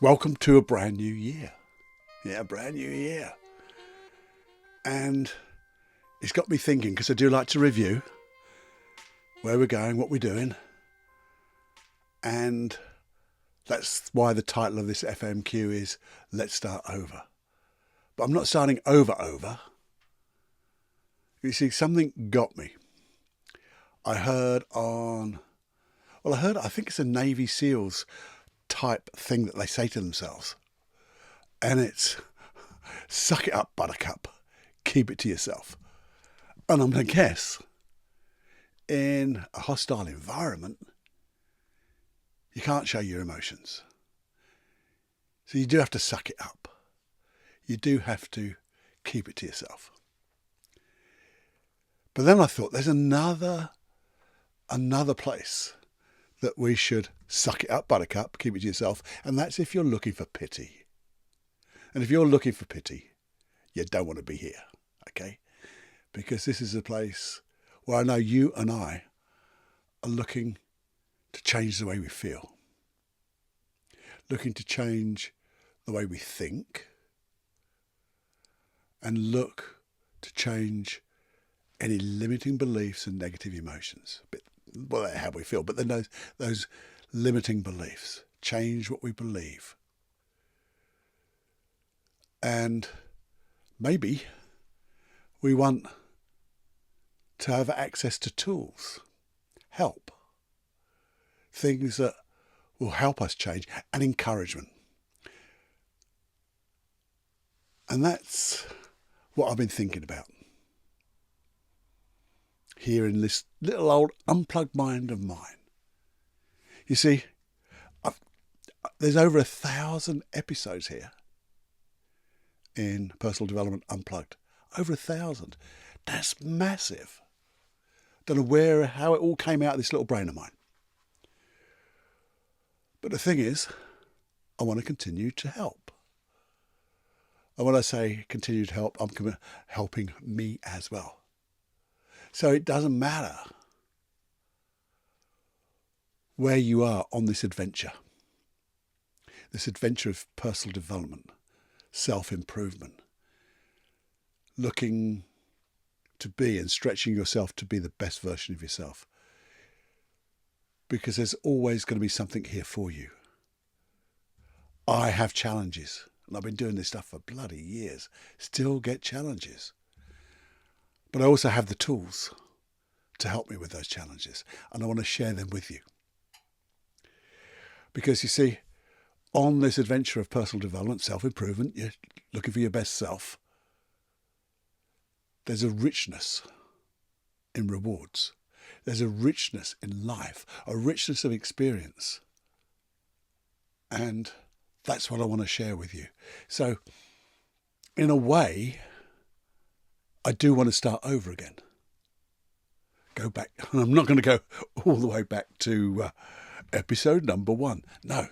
Welcome to a brand new year. Yeah, a brand new year. And it's got me thinking, because I do like to review where we're going, what we're doing. And that's why the title of this FMQ is Let's Start Over. But I'm not starting over. You see, something got me. I think it's a Navy SEALs type thing that they say to themselves. And it's, suck it up, buttercup. Keep it to yourself. And I'm going to guess, in a hostile environment, you can't show your emotions. So you do have to suck it up. You do have to keep it to yourself. But then I thought there's another place that we should suck it up, buttercup, keep it to yourself, and that's if you're looking for pity. And if you're looking for pity, you don't want to be here, okay? Because this is a place where I know you and I are looking to change the way we feel, looking to change the way we think, and look to change any limiting beliefs and negative emotions. Well, how we feel, but then those limiting beliefs, change what we believe. And maybe we want to have access to tools, help, things that will help us change, and encouragement. And that's what I've been thinking about here in this little old unplugged mind of mine. You see, there's over 1,000 episodes here in Personal Development Unplugged. Over 1,000. That's massive. Don't know how it all came out of this little brain of mine. But the thing is, I want to continue to help. And when I say continue to help, I'm helping me as well. So it doesn't matter where you are on this adventure of personal development, self-improvement, looking to be and stretching yourself to be the best version of yourself. Because there's always going to be something here for you. I have challenges, and I've been doing this stuff for bloody years. Still get challenges. But I also have the tools to help me with those challenges, and I want to share them with you. Because you see, on this adventure of personal development, self-improvement, you're looking for your best self, there's a richness in rewards. There's a richness in life, a richness of experience. And that's what I want to share with you. So, in a way, I do want to start over again. Go back. I'm not going to go all the way back to episode number 1. No.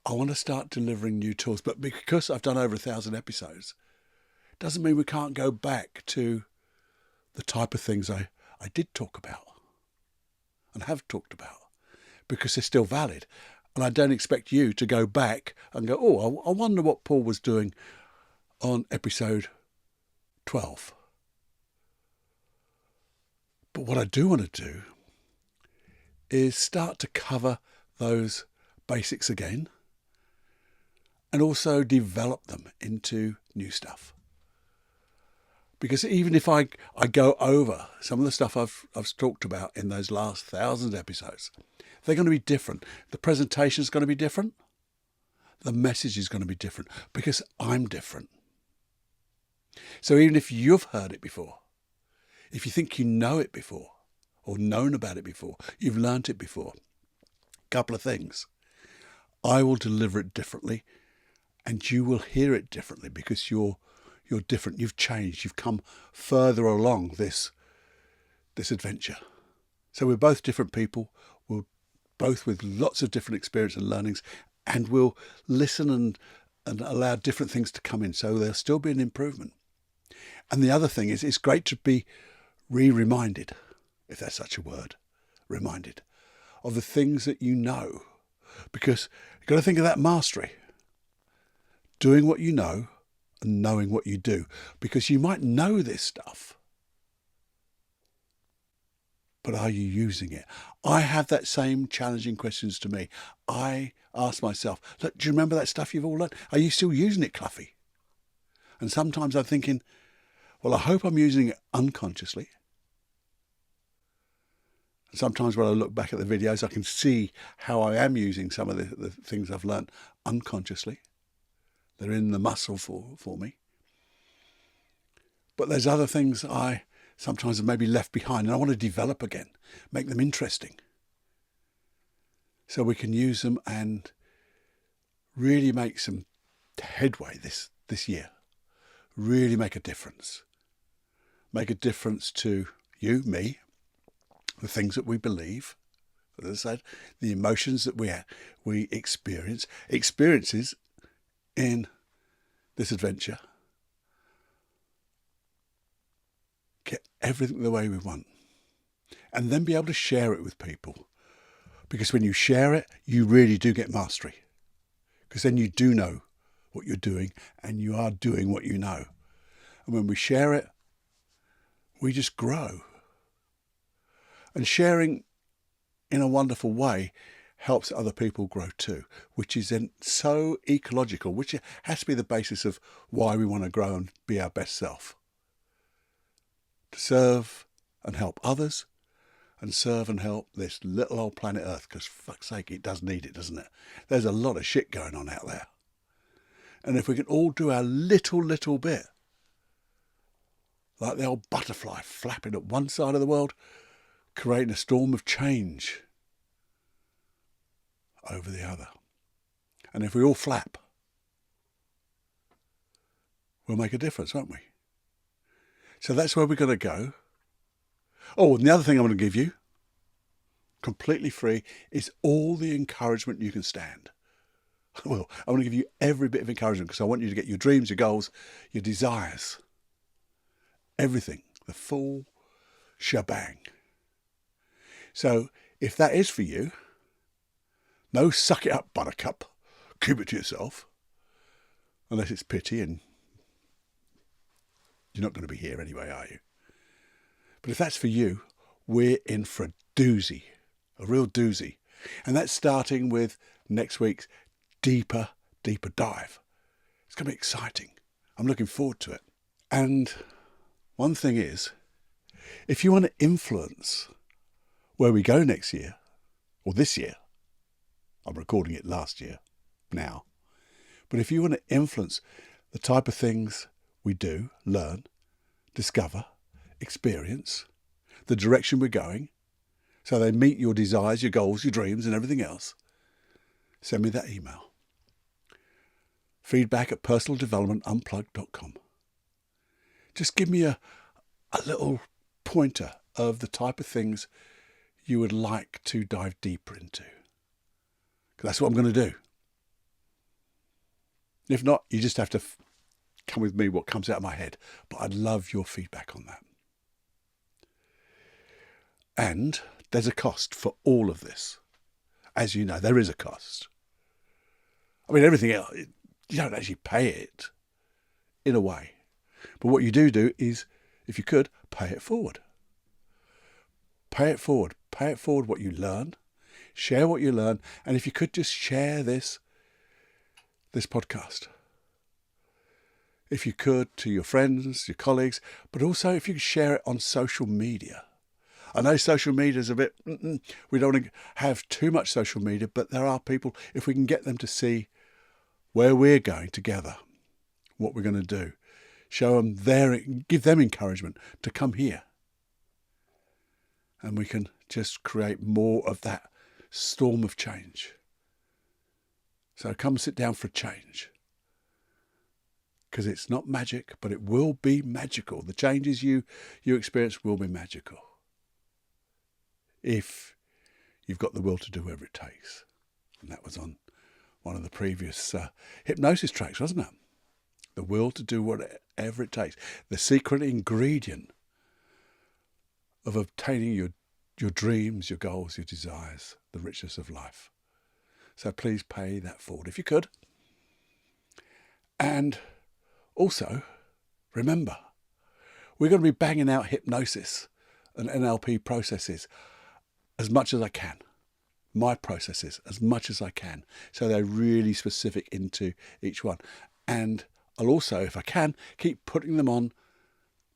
I want to start delivering new tools. But because I've done over 1,000 episodes, doesn't mean we can't go back to the type of things I did talk about and have talked about, because they're still valid. And I don't expect you to go back and go, oh, I wonder what Paul was doing on episode 12. But what I do want to do is start to cover those basics again and also develop them into new stuff. Because even if I go over some of the stuff I've talked about in those last 1,000 episodes, they're going to be different. The presentation is going to be different. The message is going to be different because I'm different. So even if you've heard it before, if you think you know it before or known about it before, you've learnt it before, a couple of things. I will deliver it differently and you will hear it differently because you're different. You've changed. You've come further along this adventure. So we're both different people. We're both with lots of different experience and learnings, and we'll listen and allow different things to come in. So there'll still be an improvement. And the other thing is, it's great to be reminded, if that's such a word, reminded of the things that you know, because you've got to think of that mastery. Doing what you know and knowing what you do. Because you might know this stuff, but are you using it? I have that same challenging questions to me. I ask myself, look, do you remember that stuff you've all learned? Are you still using it, Cluffy? And sometimes I'm thinking, well, I hope I'm using it unconsciously. And sometimes when I look back at the videos, I can see how I am using some of the things I've learned unconsciously. They're in the muscle for me. But there's other things I sometimes have maybe left behind, and I want to develop again, make them interesting, so we can use them and really make some headway this year. Really make a difference. Make a difference to you, me, the things that we believe, as I said, the emotions that we experience, experiences in this adventure. Get everything the way we want. And then be able to share it with people. Because when you share it, you really do get mastery. Because then you do know what you're doing and you are doing what you know. And when we share it, we just grow. And sharing in a wonderful way helps other people grow too, which is then so ecological, which has to be the basis of why we want to grow and be our best self. To serve and help others, and serve and help this little old planet Earth, because fuck's sake, it does need it, doesn't it? There's a lot of shit going on out there. And if we can all do our little bit, like the old butterfly flapping at one side of the world, creating a storm of change over the other. And if we all flap, we'll make a difference, won't we? So that's where we're going to go. Oh, and the other thing I'm going to give you, completely free, is all the encouragement you can stand. Well, I want to give you every bit of encouragement because I want you to get your dreams, your goals, your desires, everything, the full shebang. So if that is for you, no suck it up, buttercup, keep it to yourself, unless it's pity and you're not going to be here anyway, are you? But if that's for you, we're in for a doozy, a real doozy. And that's starting with next week's deeper dive. It's going to be exciting. I'm looking forward to it. And one thing is, if you want to influence where we go next year, or this year, I'm recording it last year now, but if you want to influence the type of things we do, learn, discover, experience, the direction we're going, so they meet your desires, your goals, your dreams and everything else, send me that email. feedback@personaldevelopmentunplugged.com. Just give me a little pointer of the type of things you would like to dive deeper into. Because that's what I'm going to do. If not, you just have to come with me what comes out of my head. But I'd love your feedback on that. And there's a cost for all of this. As you know, there is a cost. I mean, everything else, you don't actually pay it in a way. But what you do is, if you could, pay it forward. Pay it forward. Pay it forward what you learn. Share what you learn. And if you could just share this podcast. If you could, to your friends, your colleagues, but also if you could share it on social media. I know social media is a bit, we don't want to have too much social media, but there are people, if we can get them to see where we're going together, what we're going to do, show them give them encouragement to come here. And we can just create more of that storm of change. So come sit down for a change. Because it's not magic, but it will be magical. The changes you experience will be magical. If you've got the will to do whatever it takes. And that was on one of the previous hypnosis tracks, wasn't it? The will to do whatever it takes. The secret ingredient of obtaining your dreams, your goals, your desires, the richness of life. So please pay that forward if you could. And also, remember, we're going to be banging out hypnosis and NLP processes as much as I can. My processes as much as I can. So they're really specific into each one. And I'll also, if I can, keep putting them on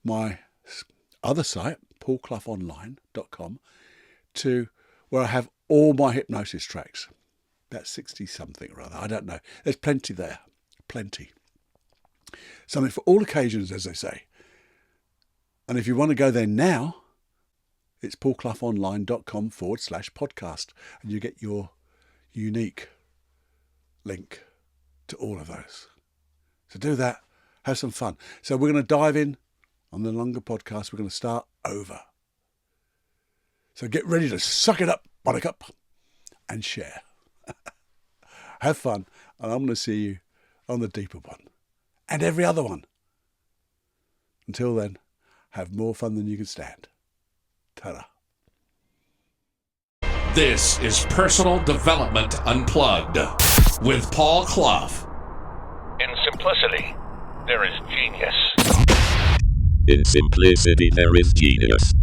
my other site, paulcloughonline.com, to where I have all my hypnosis tracks. That's 60 something or other. I don't know. There's plenty there. Plenty. Something for all occasions, as they say. And if you want to go there now, it's paulcloughonline.com/podcast, and you get your unique link to all of those. So do that. Have some fun. So we're going to dive in on the longer podcast. We're going to start over. So get ready to suck it up, buttercup, and share. Have fun, and I'm going to see you on the deeper one and every other one. Until then, have more fun than you can stand. Ta-da. This is Personal Development Unplugged with Paul Clough. In simplicity, there is genius. In simplicity, there is genius.